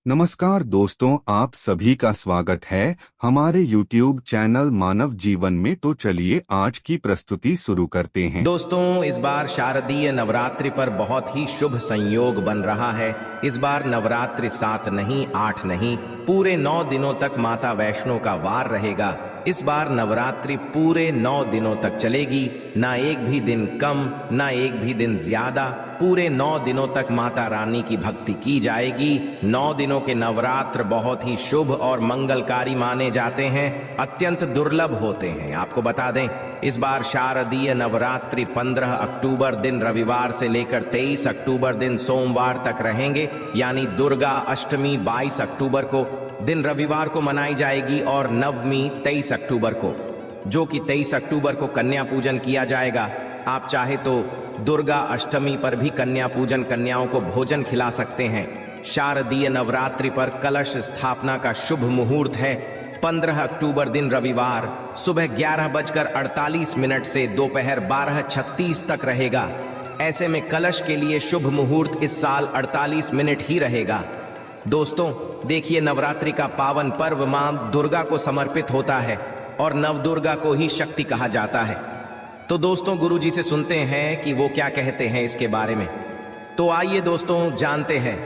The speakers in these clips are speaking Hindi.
नमस्कार दोस्तों, आप सभी का स्वागत है हमारे YouTube चैनल मानव जीवन में। तो चलिए आज की प्रस्तुति शुरू करते हैं। दोस्तों, इस बार शारदीय नवरात्रि पर बहुत ही शुभ संयोग बन रहा है। इस बार नवरात्रि 7 नहीं 8 नहीं, पूरे 9 दिनों तक माता वैष्णो का वार रहेगा। इस बार नवरात्रि पूरे 9 दिनों तक चलेगी, ना एक भी दिन कम ना एक भी दिन ज्यादा। पूरे 9 दिनों तक माता रानी की भक्ति की जाएगी। 9 दिनों के नवरात्र बहुत ही शुभ और मंगलकारी माने जाते हैं, अत्यंत दुर्लभ होते हैं। आपको बता दें, इस बार शारदीय नवरात्रि 15 अक्टूबर दिन रविवार से लेकर 23 अक्टूबर दिन सोमवार तक रहेंगे, यानी दुर्गा अष्टमी 22 अक्टूबर को दिन रविवार को मनाई जाएगी और नवमी 23 अक्टूबर को, जो कि 23 अक्टूबर को कन्या पूजन किया जाएगा। आप चाहे तो दुर्गा अष्टमी पर भी कन्या पूजन, कन्याओं को भोजन खिला सकते हैं। शारदीय नवरात्रि पर कलश स्थापना का शुभ मुहूर्त है 15 अक्टूबर दिन रविवार सुबह 11:48 से दोपहर 12:36 तक रहेगा। ऐसे में कलश के लिए शुभ मुहूर्त इस साल 48 मिनट ही रहेगा। दोस्तों देखिए, नवरात्रि का पावन पर्व मां दुर्गा को समर्पित होता है और नवदुर्गा को ही शक्ति कहा जाता है। तो दोस्तों गुरुजी से सुनते हैं कि वो क्या कहते हैं इसके बारे में। तो आइए दोस्तों जानते हैं।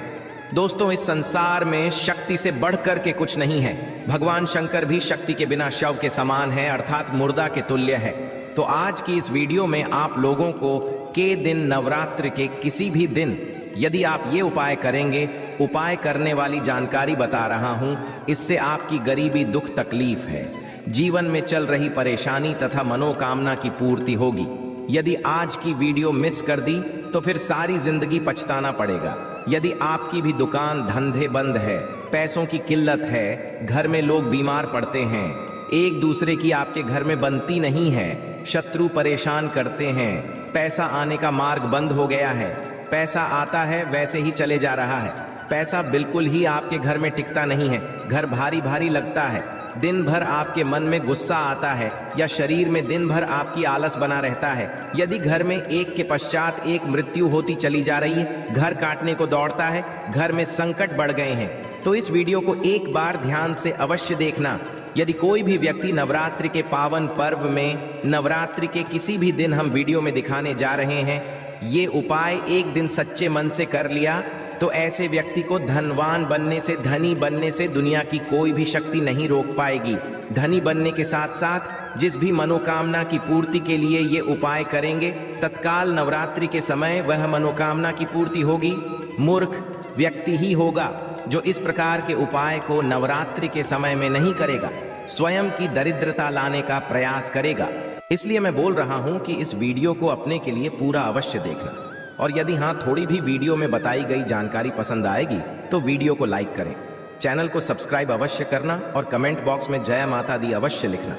दोस्तों, इस संसार में शक्ति से बढ़कर के कुछ नहीं है। भगवान शंकर भी शक्ति के बिना शव के समान है, अर्थात मुर्दा के तुल्य है। तो आज की इस वीडियो में आप लोगों को के दिन नवरात्र के किसी भी दिन यदि आप ये उपाय करेंगे, उपाय करने वाली जानकारी बता रहा हूं, इससे आपकी गरीबी, दुख, तकलीफ है, जीवन में चल रही परेशानी तथा मनोकामना की पूर्ति होगी। यदि आज की वीडियो मिस कर दी तो फिर सारी जिंदगी पछताना पड़ेगा। यदि आपकी भी दुकान धंधे बंद है, पैसों की किल्लत है, घर में लोग बीमार पड़ते हैं, एक दूसरे की आपके घर में बनती नहीं है, शत्रु परेशान करते हैं, पैसा आने का मार्ग बंद हो गया है, पैसा आता है वैसे ही चले जा रहा है, पैसा बिल्कुल ही आपके घर में टिकता नहीं है, घर भारी भारी लगता है, दिन भर आपके मन में गुस्सा आता है या शरीर में दिन भर आपकी आलस बना रहता है, यदि घर में एक के पश्चात एक मृत्यु होती चली जा रही है, घर काटने को दौड़ता है, घर में संकट बढ़ गए हैं, तो इस वीडियो को एक बार ध्यान से अवश्य देखना। यदि कोई भी व्यक्ति नवरात्रि के पावन पर्व में, नवरात्रि के किसी भी दिन हम वीडियो में दिखाने जा रहे हैं, ये उपाय एक दिन सच्चे मन से कर लिया तो ऐसे व्यक्ति को धनवान बनने से, धनी बनने से दुनिया की कोई भी शक्ति नहीं रोक पाएगी। धनी बनने के साथ साथ जिस भी मनोकामना की पूर्ति के लिए ये उपाय करेंगे, तत्काल नवरात्रि के समय वह मनोकामना की पूर्ति होगी। मूर्ख व्यक्ति ही होगा जो इस प्रकार के उपाय को नवरात्रि के समय में नहीं करेगा, स्वयं की दरिद्रता लाने का प्रयास करेगा। इसलिए मैं बोल रहा हूं कि इस वीडियो को अपने के लिए पूरा अवश्य देखना, और यदि हाँ थोड़ी भी वीडियो में बताई गई जानकारी पसंद आएगी तो वीडियो को लाइक करें, चैनल को सब्सक्राइब अवश्य करना और कमेंट बॉक्स में जय माता दी अवश्य लिखना।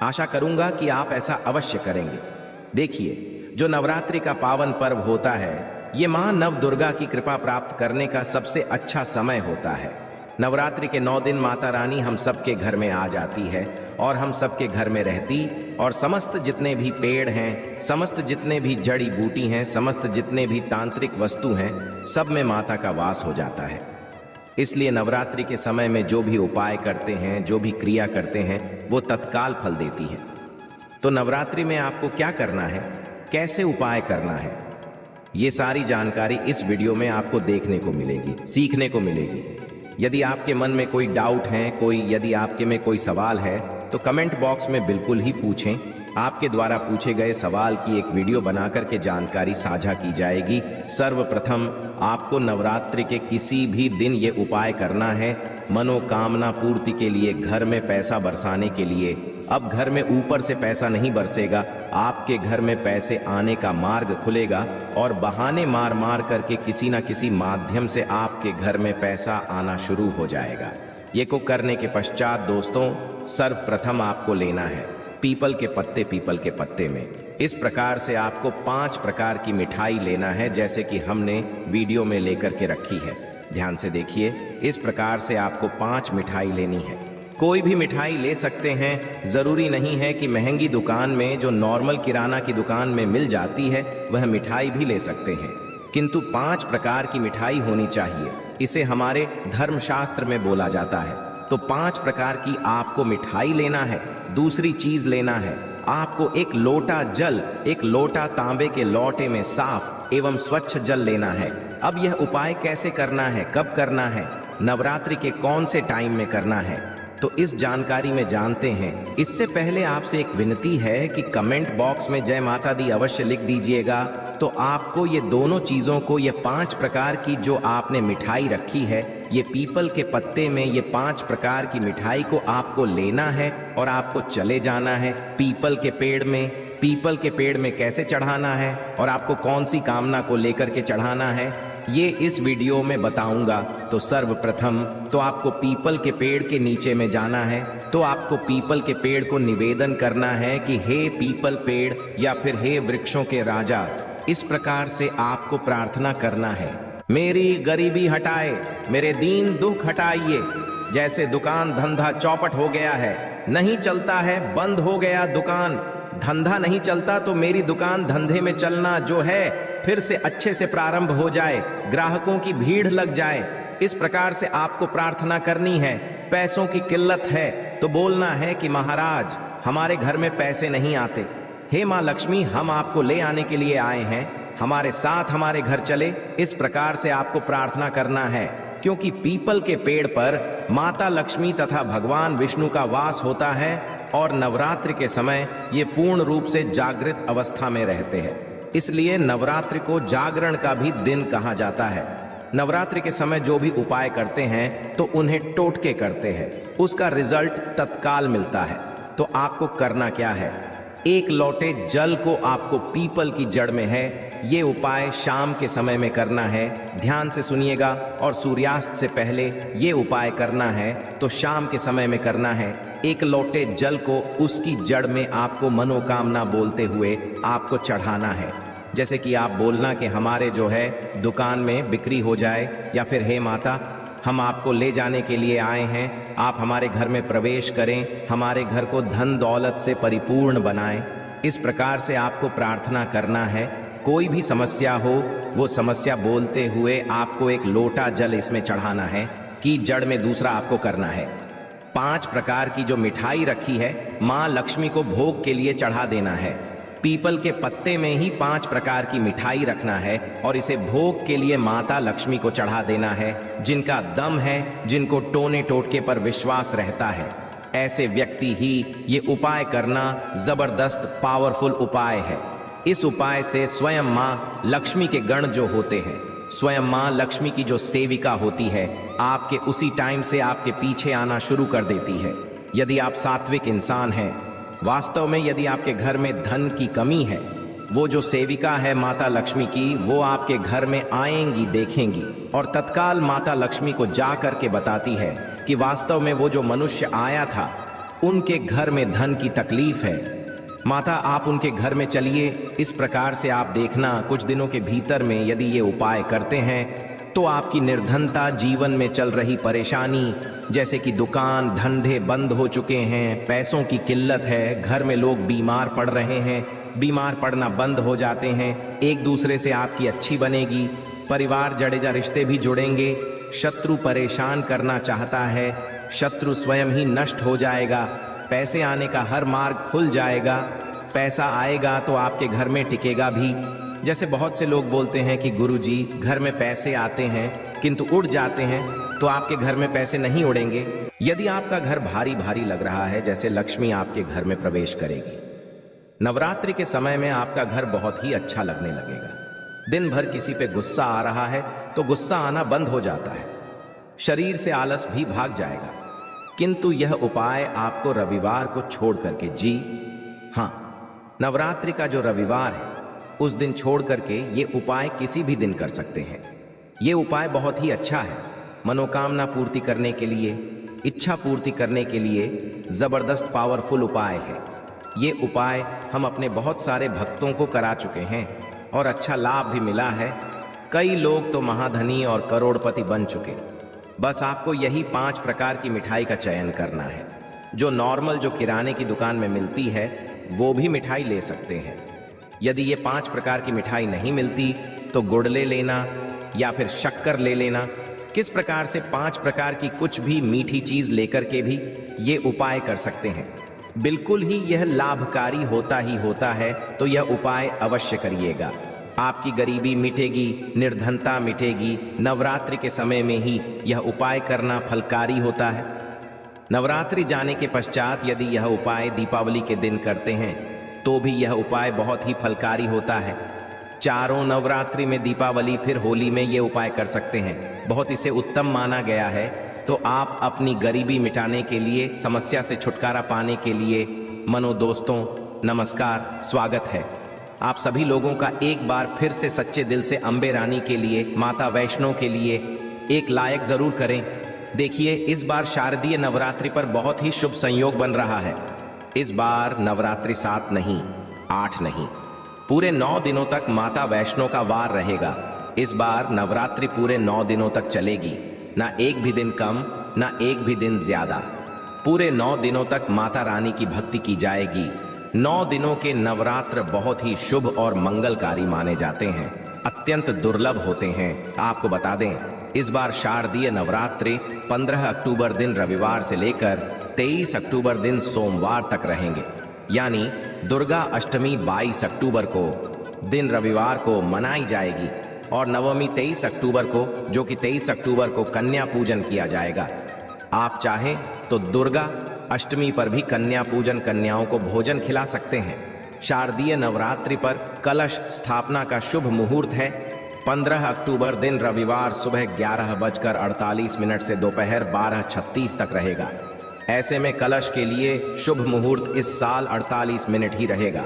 आशा करूंगा कि आप ऐसा अवश्य करेंगे। देखिए, जो नवरात्रि का पावन पर्व होता है, ये मां नव दुर्गा की कृपा प्राप्त करने का सबसे अच्छा समय होता है। नवरात्रि के 9 दिन माता रानी हम सबके घर में आ जाती है और हम सबके घर में रहती, और समस्त जितने भी पेड़ हैं, समस्त जितने भी जड़ी बूटी हैं, समस्त जितने भी तांत्रिक वस्तु हैं, सब में माता का वास हो जाता है। इसलिए नवरात्रि के समय में जो भी उपाय करते हैं, जो भी क्रिया करते हैं, वो तत्काल फल देती हैं। तो नवरात्रि में आपको क्या करना है, कैसे उपाय करना है, ये सारी जानकारी इस वीडियो में आपको देखने को मिलेगी, सीखने को मिलेगी। यदि आपके मन में कोई डाउट है, यदि आपके में कोई सवाल है, तो कमेंट बॉक्स में बिल्कुल ही पूछें। आपके द्वारा पूछे गए सवाल की एक वीडियो बनाकर के जानकारी साझा की जाएगी। सर्वप्रथम आपको नवरात्रि के किसी भी दिन ये उपाय करना है, मनोकामना पूर्ति के लिए, घर में पैसा बरसाने के लिए। अब घर में ऊपर से पैसा नहीं बरसेगा, आपके घर में पैसे आने का मार्ग खुलेगा और बहाने मार मार करके किसी न किसी माध्यम से आपके घर में पैसा आना शुरू हो जाएगा। ये को करने के पश्चात दोस्तों, सर्वप्रथम आपको लेना है पीपल के पत्ते। पीपल के पत्ते में इस प्रकार से आपको 5 प्रकार की मिठाई लेना है, जैसे कि हमने वीडियो में लेकर के रखी है। ध्यान से देखिए, इस प्रकार से आपको 5 मिठाई लेनी है। कोई भी मिठाई ले सकते हैं, जरूरी नहीं है कि महंगी दुकान में, जो नॉर्मल किराना की दुकान में मिल जाती है, वह मिठाई भी ले सकते हैं, किंतु 5 प्रकार की मिठाई होनी चाहिए। इसे हमारे धर्मशास्त्र में बोला जाता है। तो 5 प्रकार की आपको मिठाई लेना है। दूसरी चीज लेना है, आपको एक लोटा जल, एक लोटा तांबे के लोटे में साफ एवं स्वच्छ जल लेना है। अब यह उपाय कैसे करना है, कब करना है, नवरात्रि के कौन से टाइम में करना है, तो इस जानकारी में जानते हैं। इससे पहले आपसे एक विनती है कि कमेंट बॉक्स में जय माता दी अवश्य लिख दीजिएगा। तो आपको ये दोनों चीजों को, ये 5 प्रकार की जो आपने मिठाई रखी है, ये पीपल के पत्ते में ये 5 प्रकार की मिठाई को आपको लेना है और आपको चले जाना है पीपल के पेड़ में। पीपल के पेड़ में कैसे चढ़ाना है और आपको कौन सी कामना को लेकर के चढ़ाना है, ये इस वीडियो में बताऊंगा। तो सर्वप्रथम तो आपको पीपल के पेड़ के नीचे में जाना है। तो आपको पीपल के पेड़ को निवेदन करना है कि हे पीपल पेड़ या फिर हे वृक्षों के राजा, इस प्रकार से आपको प्रार्थना करना है, मेरी गरीबी हटाए, मेरे दीन दुख हटाइए। जैसे दुकान धंधा चौपट हो गया है, नहीं चलता है, बंद हो गया दुकान धंधा नहीं चलता, तो मेरी दुकान धंधे में चलना जो है फिर से अच्छे से प्रारंभ हो जाए, ग्राहकों की भीड़ लग जाए। इस प्रकार से आपको प्रार्थना करनी है। पैसों की किल्लत है तो बोलना है कि महाराज हमारे घर में पैसे नहीं आते, हे माँ लक्ष्मी हम आपको ले आने के लिए आए हैं, हमारे साथ हमारे घर चले। इस प्रकार से आपको प्रार्थना करना है, क्योंकि पीपल के पेड़ पर माता लक्ष्मी तथा भगवान विष्णु का वास होता है और नवरात्रि के समय ये पूर्ण रूप से जागृत अवस्था में रहते हैं। इसलिए नवरात्रि को जागरण का भी दिन कहा जाता है। नवरात्रि के समय जो भी उपाय करते हैं तो उन्हें टोटके करते हैं, उसका रिजल्ट तत्काल मिलता है। तो आपको करना क्या है, एक लोटे जल को आपको पीपल की जड़ में है, ये उपाय शाम के समय में करना है। ध्यान से सुनिएगा और सूर्यास्त से पहले ये उपाय करना है, तो शाम के समय में करना है। एक लोटे जल को उसकी जड़ में आपको मनोकामना बोलते हुए आपको चढ़ाना है। जैसे कि आप बोलना कि हमारे जो है दुकान में बिक्री हो जाए, या फिर हे माता हम आपको ले जाने के लिए आए हैं, आप हमारे घर में प्रवेश करें, हमारे घर को धन दौलत से परिपूर्ण बनाएं। इस प्रकार से आपको प्रार्थना करना है। कोई भी समस्या हो, वो समस्या बोलते हुए आपको एक लोटा जल इसमें चढ़ाना है कि जड़ में दूसरा आपको करना है। 5 प्रकार की जो मिठाई रखी है माँ लक्ष्मी को भोग के लिए चढ़ा देना है। पीपल के पत्ते में ही 5 प्रकार की मिठाई रखना है और इसे भोग के लिए माता लक्ष्मी को चढ़ा देना है। जिनका दम है, जिनको टोने टोटके पर विश्वास रहता है, ऐसे व्यक्ति ही ये उपाय करना जबरदस्त पावरफुल उपाय है। इस उपाय से स्वयं माँ लक्ष्मी के गण जो होते हैं, स्वयं माँ लक्ष्मी की जो सेविका होती है, आपके उसी टाइम से आपके पीछे आना शुरू कर देती है। यदि आप सात्विक इंसान हैं, वास्तव में यदि आपके घर में धन की कमी है, वो जो सेविका है माता लक्ष्मी की, वो आपके घर में आएंगी, देखेंगी और तत्काल माता लक्ष्मी को जा करके बताती है कि वास्तव में वो जो मनुष्य आया था उनके घर में धन की तकलीफ है। माता आप उनके घर में चलिए। इस प्रकार से आप देखना कुछ दिनों के भीतर में यदि ये उपाय करते हैं तो आपकी निर्धनता, जीवन में चल रही परेशानी, जैसे कि दुकान धंधे बंद हो चुके हैं, पैसों की किल्लत है, घर में लोग बीमार पड़ रहे हैं, बीमार पड़ना बंद हो जाते हैं, एक दूसरे से आपकी अच्छी बनेगी, परिवार जड़ेजा रिश्ते भी जुड़ेंगे, शत्रु परेशान करना चाहता है, शत्रु स्वयं ही नष्ट हो जाएगा, पैसे आने का हर मार्ग खुल जाएगा, पैसा आएगा तो आपके घर में टिकेगा भी। जैसे बहुत से लोग बोलते हैं कि गुरुजी घर में पैसे आते हैं किंतु उड़ जाते हैं, तो आपके घर में पैसे नहीं उड़ेंगे। यदि आपका घर भारी भारी लग रहा है, जैसे लक्ष्मी आपके घर में प्रवेश करेगी। नवरात्रि के समय में आपका घर बहुत ही अच्छा लगने लगेगा। दिन भर किसी पे गुस्सा आ रहा है तो गुस्सा आना बंद हो जाता है, शरीर से आलस भी भाग जाएगा। किंतु यह उपाय आपको रविवार को छोड़ करके, जी हाँ, नवरात्रि का जो रविवार है उस दिन छोड़ करके ये उपाय किसी भी दिन कर सकते हैं। ये उपाय बहुत ही अच्छा है, मनोकामना पूर्ति करने के लिए, इच्छा पूर्ति करने के लिए जबरदस्त पावरफुल उपाय है। ये उपाय हम अपने बहुत सारे भक्तों को करा चुके हैं और अच्छा लाभ भी मिला है। कई लोग तो महाधनी और करोड़पति बन चुके। बस आपको यही 5 प्रकार की मिठाई का चयन करना है। जो नॉर्मल जो किराने की दुकान में मिलती है वो भी मिठाई ले सकते हैं। यदि ये 5 प्रकार की मिठाई नहीं मिलती तो गुड़ ले लेना या फिर शक्कर ले लेना। किस प्रकार से 5 प्रकार की कुछ भी मीठी चीज लेकर के भी ये उपाय कर सकते हैं। बिल्कुल ही यह लाभकारी होता ही होता है, तो यह उपाय अवश्य करिएगा। आपकी गरीबी मिटेगी, निर्धनता मिटेगी। नवरात्रि के समय में ही यह उपाय करना फलकारी होता है। नवरात्रि जाने के पश्चात यदि यह उपाय दीपावली के दिन करते हैं तो भी यह उपाय बहुत ही फलकारी होता है। चारों नवरात्रि में, दीपावली फिर होली में ये उपाय कर सकते हैं। बहुत इसे उत्तम माना गया है। तो आप अपनी गरीबी मिटाने के लिए, समस्या से छुटकारा पाने के लिए, मनो दोस्तों नमस्कार, स्वागत है आप सभी लोगों का एक बार फिर से सच्चे दिल से अंबे रानी के लिए, माता वैष्णो के लिए एक लायक जरूर करें। देखिए, इस बार शारदीय नवरात्रि पर बहुत ही शुभ संयोग बन रहा है। इस बार नवरात्रि 7 नहीं, 8 नहीं, पूरे 9 दिनों तक माता वैष्णो का वार रहेगा। इस बार नवरात्रि पूरे 9 दिनों तक चलेगी, ना एक भी दिन कम, ना एक भी दिन ज्यादा। पूरे 9 दिनों तक माता रानी की भक्ति की जाएगी। 9 दिनों के नवरात्र बहुत ही शुभ और मंगलकारी माने जाते हैं, अत्यंत दुर्लभ होते हैं। आपको बता दें, इस बार शारदीय नवरात्रि 15 अक्टूबर दिन रविवार से लेकर 23 अक्टूबर दिन सोमवार तक रहेंगे। यानी दुर्गा अष्टमी 22 अक्टूबर को दिन रविवार को मनाई जाएगी और नवमी 23 अक्टूबर को, जो कि 23 अक्टूबर को कन्या पूजन किया जाएगा। आप चाहें तो दुर्गा अष्टमी पर भी कन्या पूजन, कन्याओं को भोजन खिला सकते हैं। शारदीय नवरात्रि पर कलश स्थापना का शुभ मुहूर्त है 15 अक्टूबर दिन रविवार सुबह 11:48 से दोपहर 12:36 तक रहेगा। ऐसे में कलश के लिए शुभ मुहूर्त इस साल 48 मिनट ही रहेगा।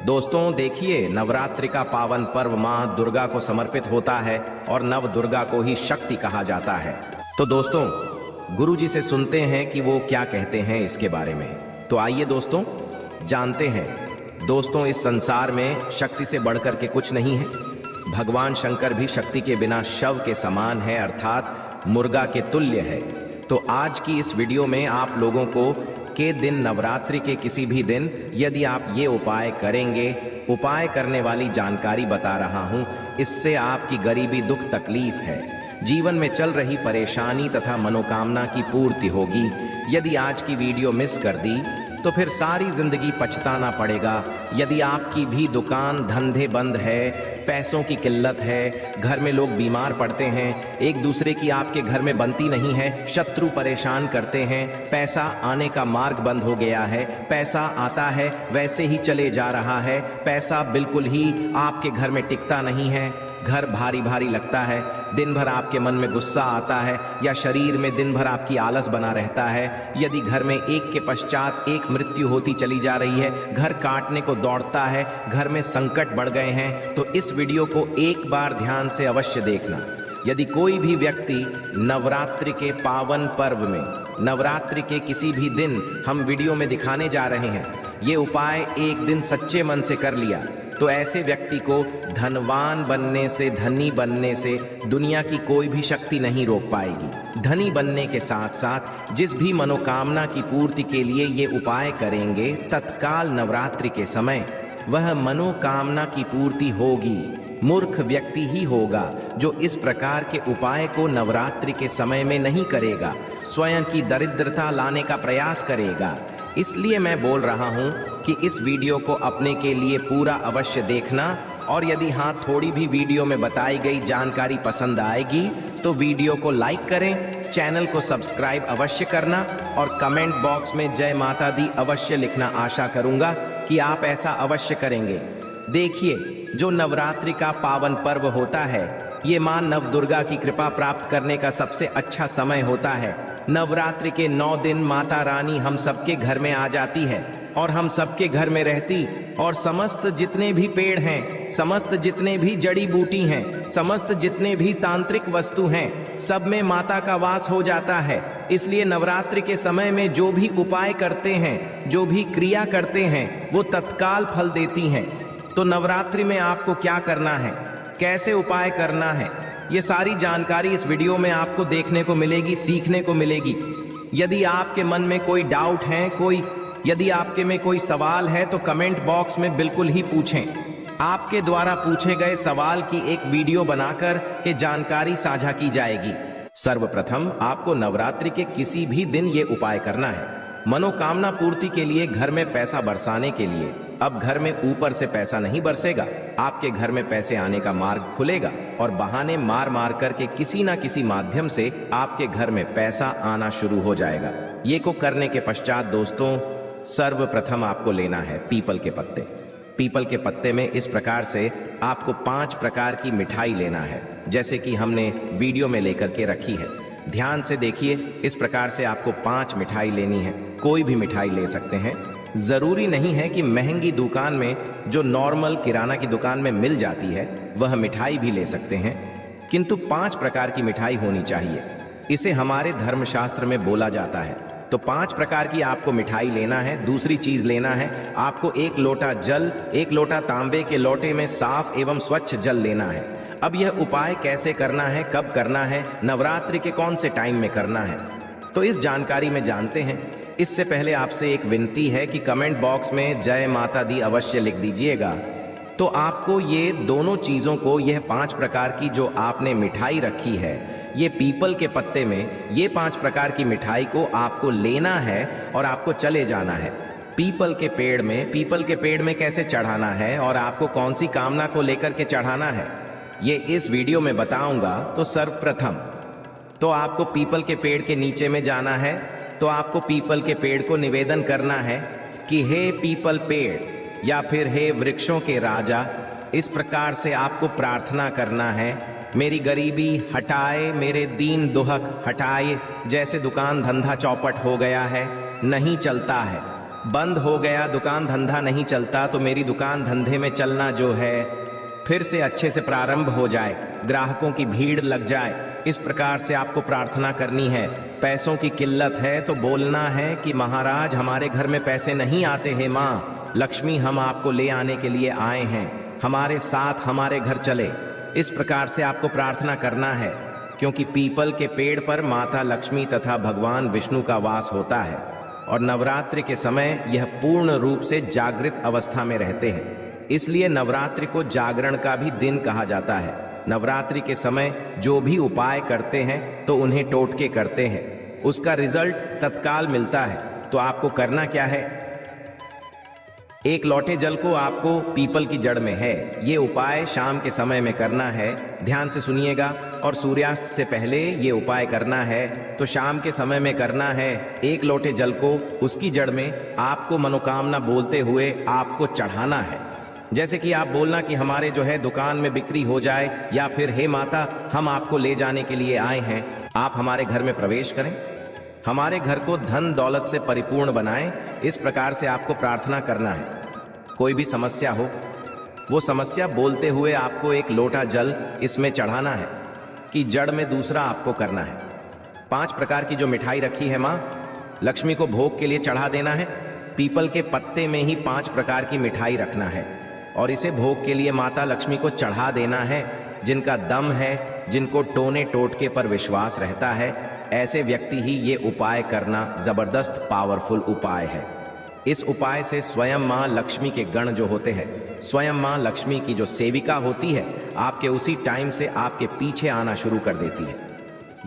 दोस्तों देखिए, नवरात्रि का पावन पर्व मां दुर्गा को समर्पित होता है और नव दुर्गा को ही शक्ति कहा जाता है। तो दोस्तों, गुरु जी से सुनते हैं कि वो क्या कहते हैं इसके बारे में। तो आइए दोस्तों जानते हैं। दोस्तों, इस संसार में शक्ति से बढ़कर के कुछ नहीं है। भगवान शंकर भी शक्ति के बिना शव के समान है, अर्थात मुर्गा के तुल्य है। तो आज की इस वीडियो में आप लोगों को के दिन, नवरात्रि के किसी भी दिन यदि आप ये उपाय करेंगे, उपाय करने वाली जानकारी बता रहा हूं। इससे आपकी गरीबी, दुख, तकलीफ है, जीवन में चल रही परेशानी तथा मनोकामना की पूर्ति होगी। यदि आज की वीडियो मिस कर दी तो फिर सारी जिंदगी पछताना पड़ेगा। यदि आपकी भी दुकान, धंधे बंद है, पैसों की किल्लत है, घर में लोग बीमार पड़ते हैं, एक दूसरे की आपके घर में बनती नहीं है, शत्रु परेशान करते हैं, पैसा आने का मार्ग बंद हो गया है, पैसा आता है वैसे ही चले जा रहा है, पैसा बिल्कुल ही आपके घर में टिकता नहीं है, घर भारी भारी लगता है, दिन भर आपके मन में गुस्सा आता है या शरीर में दिन भर आपकी आलस बना रहता है। यदि घर में एक के पश्चात एक मृत्यु होती चली जा रही है, घर काटने को दौड़ता है, घर में संकट बढ़ गए हैं, तो इस वीडियो को एक बार ध्यान से अवश्य देखना। यदि कोई भी व्यक्ति नवरात्रि के पावन पर्व में, नवरात्रि के किसी भी दिन हम वीडियो में दिखाने जा रहे हैं, ये उपाय एक दिन सच्चे मन से कर लिया तो ऐसे व्यक्ति को धनवान बनने से, धनी बनने से दुनिया की कोई भी शक्ति नहीं रोक पाएगी। धनी बनने के साथ साथ जिस भी मनोकामना की पूर्ति के लिए ये उपाय करेंगे, तत्काल नवरात्रि के समय वह मनोकामना की पूर्ति होगी। मूर्ख व्यक्ति ही होगा जो इस प्रकार के उपाय को नवरात्रि के समय में नहीं करेगा, स्वयं की दरिद्रता लाने का प्रयास करेगा। इसलिए मैं बोल रहा हूं कि इस वीडियो को अपने के लिए पूरा अवश्य देखना, और यदि हाँ थोड़ी भी वीडियो में बताई गई जानकारी पसंद आएगी तो वीडियो को लाइक करें, चैनल को सब्सक्राइब अवश्य करना और कमेंट बॉक्स में जय माता दी अवश्य लिखना। आशा करूंगा कि आप ऐसा अवश्य करेंगे। देखिए, जो नवरात्रि का पावन पर्व होता है, ये मां नव दुर्गा की कृपा प्राप्त करने का सबसे अच्छा समय होता है। नवरात्रि के 9 दिन माता रानी हम सबके घर में आ जाती है और हम सबके घर में रहती, और समस्त जितने भी पेड़ हैं, समस्त जितने भी जड़ी बूटी हैं, समस्त जितने भी तांत्रिक वस्तु हैं, सब में माता का वास हो जाता है। इसलिए नवरात्रि के समय में जो भी उपाय करते हैं, जो भी क्रिया करते हैं, वो तत्काल फल देती हैं। तो नवरात्रि में आपको क्या करना है, कैसे उपाय करना है, ये सारी जानकारी इस वीडियो में आपको देखने को मिलेगी, सीखने को मिलेगी। यदि आपके मन में कोई डाउट है, यदि आपके में कोई सवाल है तो कमेंट बॉक्स में बिल्कुल ही पूछें। आपके द्वारा पूछे गए सवाल की एक वीडियो बनाकर के जानकारी साझा की जाएगी। सर्वप्रथम आपको नवरात्रि के किसी भी दिन ये उपाय करना है। मनोकामना पूर्ति के लिए, घर में पैसा बरसाने के लिए। अब घर में ऊपर से पैसा नहीं बरसेगा, आपके घर में पैसे आने का मार्ग खुलेगा और बहाने मार मार करके किसी ना किसी माध्यम से आपके घर में पैसा आना शुरू हो जाएगा। ये को करने के पश्चात दोस्तों, सर्वप्रथम आपको लेना है पीपल के पत्ते। पीपल के पत्ते में इस प्रकार से आपको 5 प्रकार की मिठाई लेना है, जैसे कि हमने वीडियो में लेकर के रखी है। ध्यान से देखिए, इस प्रकार से आपको 5 मिठाई लेनी है। कोई भी मिठाई ले सकते हैं, जरूरी नहीं है कि महंगी दुकान में जो नॉर्मल किराना की दुकान में मिल जाती है वह मिठाई भी ले सकते हैं, किंतु 5 प्रकार की मिठाई होनी चाहिए। इसे हमारे धर्मशास्त्र में बोला जाता है। तो 5 प्रकार की आपको मिठाई लेना है। दूसरी चीज लेना है आपको 1 लोटा जल, 1 लोटा तांबे के लोटे में साफ एवं स्वच्छ जल लेना है। अब यह उपाय कैसे करना है, कब करना है, नवरात्रि के कौन से टाइम में करना है, तो इस जानकारी में जानते हैं। इससे पहले आपसे एक विनती है कि कमेंट बॉक्स में जय माता दी अवश्य लिख दीजिएगा। तो आपको ये दोनों चीजों को, यह 5 प्रकार की जो आपने मिठाई रखी है, ये पीपल के पत्ते में ये 5 प्रकार की मिठाई को आपको लेना है और आपको चले जाना है पीपल के पेड़ में। पीपल के पेड़ में कैसे चढ़ाना है और आपको कौन सी कामना को लेकर के चढ़ाना है, ये इस वीडियो में बताऊंगा। तो सर्वप्रथम तो आपको पीपल के पेड़ के नीचे में जाना है। तो आपको पीपल के पेड़ को निवेदन करना है कि हे पीपल पेड़ या फिर हे वृक्षों के राजा, इस प्रकार से आपको प्रार्थना करना है, मेरी गरीबी हटाए, मेरे दीन दुहक हटाए। जैसे दुकान धंधा चौपट हो गया है, नहीं चलता है, बंद हो गया, दुकान धंधा नहीं चलता, तो मेरी दुकान धंधे में चलना जो है फिर से अच्छे से प्रारंभ हो जाए, ग्राहकों की भीड़ लग जाए। इस प्रकार से आपको प्रार्थना करनी है। पैसों की किल्लत है तो बोलना है कि महाराज हमारे घर में पैसे नहीं आते हैं, माँ लक्ष्मी हम आपको ले आने के लिए आए हैं, हमारे साथ हमारे घर चले। इस प्रकार से आपको प्रार्थना करना है, क्योंकि पीपल के पेड़ पर माता लक्ष्मी तथा भगवान विष्णु का वास होता है और नवरात्रि के समय यह पूर्ण रूप से जागृत अवस्था में रहते हैं। इसलिए नवरात्रि को जागरण का भी दिन कहा जाता है। नवरात्रि के समय जो भी उपाय करते हैं तो उन्हें टोटके करते हैं, उसका रिजल्ट तत्काल मिलता है। तो आपको करना क्या है, 1 लोटे जल को आपको पीपल की जड़ में है, ये उपाय शाम के समय में करना है। ध्यान से सुनिएगा, और सूर्यास्त से पहले ये उपाय करना है। तो शाम के समय में करना है। 1 लोटे जल को उसकी जड़ में आपको मनोकामना बोलते हुए आपको चढ़ाना है। जैसे कि आप बोलना कि हमारे जो है दुकान में बिक्री हो जाए, या फिर हे माता हम आपको ले जाने के लिए आए हैं, आप हमारे घर में प्रवेश करें, हमारे घर को धन दौलत से परिपूर्ण बनाएं। इस प्रकार से आपको प्रार्थना करना है। कोई भी समस्या हो, वो समस्या बोलते हुए आपको 1 लोटा जल इसमें चढ़ाना है कि जड़ में दूसरा आपको करना है। 5 प्रकार की जो मिठाई रखी है माँ लक्ष्मी को भोग के लिए चढ़ा देना है। पीपल के पत्ते में ही 5 प्रकार की मिठाई रखना है और इसे भोग के लिए माता लक्ष्मी को चढ़ा देना है। जिनका दम है, जिनको टोने टोटके पर विश्वास रहता है, ऐसे व्यक्ति ही ये उपाय करना जबरदस्त पावरफुल उपाय है। इस उपाय से स्वयं माँ लक्ष्मी के गण जो होते हैं, स्वयं माँ लक्ष्मी की जो सेविका होती है, आपके उसी टाइम से आपके पीछे आना शुरू कर देती है।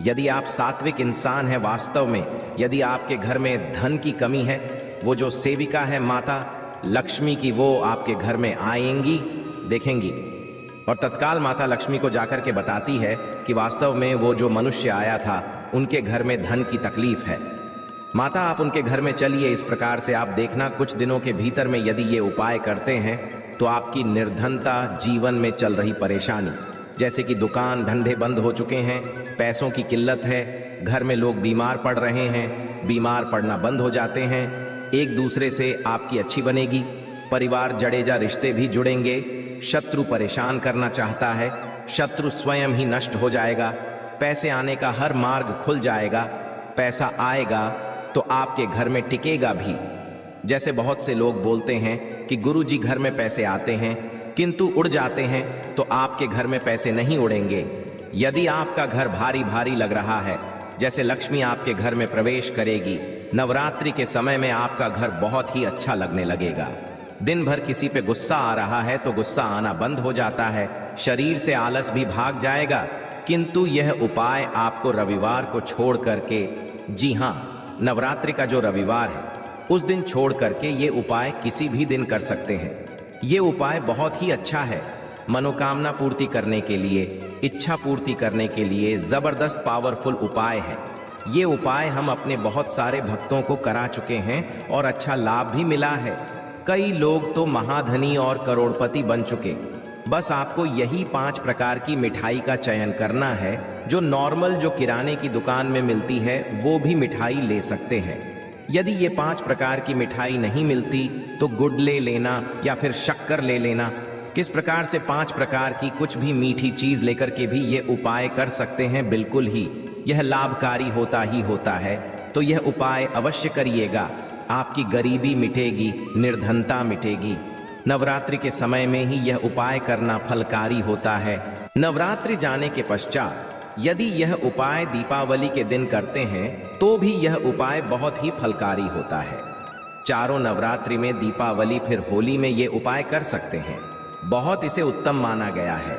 यदि आप सात्विक इंसान हैं वास्तव में, यदि आपके घर में धन की कमी है, वो जो सेविका है माता लक्ष्मी की, वो आपके घर में आएंगी, देखेंगी और तत्काल माता लक्ष्मी को जाकर के बताती है कि वास्तव में वो जो मनुष्य आया था उनके घर में धन की तकलीफ है। माता आप उनके घर में चलिए। इस प्रकार से आप देखना कुछ दिनों के भीतर में यदि ये उपाय करते हैं तो आपकी निर्धनता, जीवन में चल रही परेशानी, जैसे कि दुकान धंधे बंद हो चुके हैं, पैसों की किल्लत है, घर में लोग बीमार पड़ रहे हैं, बीमार पड़ना बंद हो जाते हैं, एक दूसरे से आपकी अच्छी बनेगी, परिवार जड़ेजा रिश्ते भी जुड़ेंगे, शत्रु परेशान करना चाहता है, शत्रु स्वयं ही नष्ट हो जाएगा, पैसे आने का हर मार्ग खुल जाएगा, पैसा आएगा तो आपके घर में टिकेगा भी। जैसे बहुत से लोग बोलते हैं कि गुरुजी घर में पैसे आते हैं किंतु उड़ जाते हैं, तो आपके घर में पैसे नहीं उड़ेंगे। यदि आपका घर भारी भारी लग रहा है, जैसे लक्ष्मी आपके घर में प्रवेश करेगी, नवरात्रि के समय में आपका घर बहुत ही अच्छा लगने लगेगा। दिन भर किसी पे गुस्सा आ रहा है तो गुस्सा आना बंद हो जाता है, शरीर से आलस भी भाग जाएगा, किंतु यह उपाय आपको रविवार को छोड़ करके, जी हाँ, नवरात्रि का जो रविवार है उस दिन छोड़ करके ये उपाय किसी भी दिन कर सकते हैं। ये उपाय बहुत ही अच्छा है। मनोकामना पूर्ति करने के लिए, इच्छा पूर्ति करने के लिए जबरदस्त पावरफुल उपाय है। ये उपाय हम अपने बहुत सारे भक्तों को करा चुके हैं और अच्छा लाभ भी मिला है। कई लोग तो महाधनी और करोड़पति बन चुके। बस आपको यही 5 प्रकार की मिठाई का चयन करना है। जो नॉर्मल जो किराने की दुकान में मिलती है वो भी मिठाई ले सकते हैं। यदि ये 5 प्रकार की मिठाई नहीं मिलती तो गुड़ ले लेना या फिर शक्कर ले लेना। किस प्रकार से 5 प्रकार की कुछ भी मीठी चीज लेकर के भी ये उपाय कर सकते हैं। बिल्कुल ही यह लाभकारी होता ही होता है। तो यह उपाय अवश्य करिएगा। आपकी गरीबी मिटेगी, निर्धनता मिटेगी। नवरात्रि के समय में ही यह उपाय करना फलकारी होता है। नवरात्रि जाने के पश्चात यदि यह उपाय दीपावली के दिन करते हैं तो भी यह उपाय बहुत ही फलकारी होता है। चारों नवरात्रि में, दीपावली फिर होली में ये उपाय कर सकते हैं। बहुत इसे उत्तम माना गया है।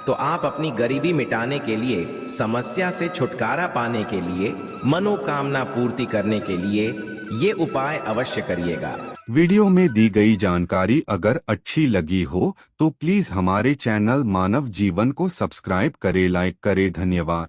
तो आप अपनी गरीबी मिटाने के लिए, समस्या से छुटकारा पाने के लिए, मनोकामना पूर्ति करने के लिए ये उपाय अवश्य करिएगा। वीडियो में दी गई जानकारी अगर अच्छी लगी हो तो प्लीज हमारे चैनल मानव जीवन को सब्सक्राइब करें, लाइक करें। धन्यवाद।